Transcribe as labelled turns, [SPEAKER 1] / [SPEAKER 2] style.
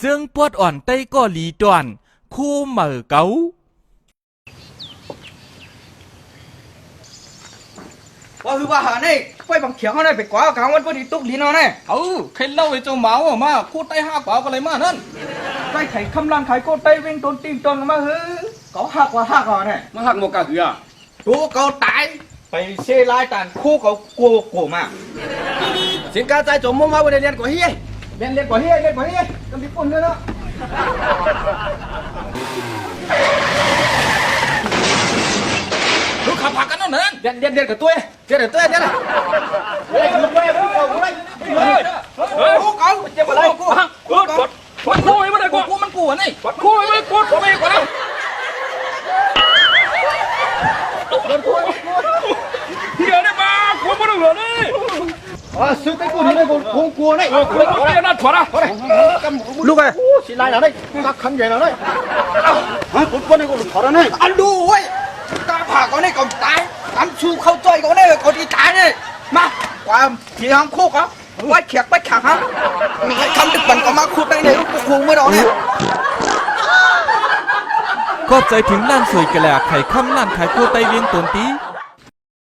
[SPEAKER 1] จึงปวดอ่อนไต้ก็หลีตวนคู่เหม่อเกา
[SPEAKER 2] ว่าคือว่าหาเนี่ยไปบังเขียงเขาเนี่ยไปกว่ากลางวันพอดีตุกลีนเอาเนี่ย
[SPEAKER 3] ใครเล่าไอ้เจ้าหมาว่ามาพูดใต้ห้ากว่าก็เลยมานั่น
[SPEAKER 2] ไปไข่คำลังไข่โก้ไตวิ่งต้นตีนต้นมาเฮ้ยเขาหักว่าหักอ่ะเนี่ย
[SPEAKER 3] มาหักหมกกะเหือ
[SPEAKER 2] ตัวเขาตายไปเซ่ลายตันคู่เขาโกมาก
[SPEAKER 3] สินการใจจมมุ่งมาวันเรียนกว่าเฮีย
[SPEAKER 2] เล่นกว่าเฮ้ยกันที่ปุ่นเลยเนาะ
[SPEAKER 3] ลูกขับผักกันนั่นเนิน
[SPEAKER 2] เล่นกับตัวเล่นกับเขาเจ็บอะไรกู
[SPEAKER 3] มันคู่ไม่ได้กูมันกูอ่ะนี่คู่ไม่กูไม่กว่าแล้วเฮียเนี่ยมากูไม่ได้เหรอนี่
[SPEAKER 2] ซื้อไปกูนี่เลยกูกลัวเนี่ย
[SPEAKER 3] กูไม่ได้นั่นถอดอ่ะ
[SPEAKER 2] ลูกไอ้
[SPEAKER 4] สิไล่เราได้ตักขันใหญ่เราได้ฮะคนนี้ก็ถอดนี่
[SPEAKER 2] อันดูเว้ยตาผ่าเขาเนี่ยก่อนตายอันชูเข้าจ้อยเขาเนี่ยคนที่ตายเนี่ยมาความที่ห้องคู่เขาไว้เขียกฮะทำดึกบันก็มาขุดในเนี่ยลูกกูไม่รอเนี่ย
[SPEAKER 1] ขอบใจถึงล้านสวยกะแลไข่ค่ำล้านขายคู่ไต้เวียงตนตี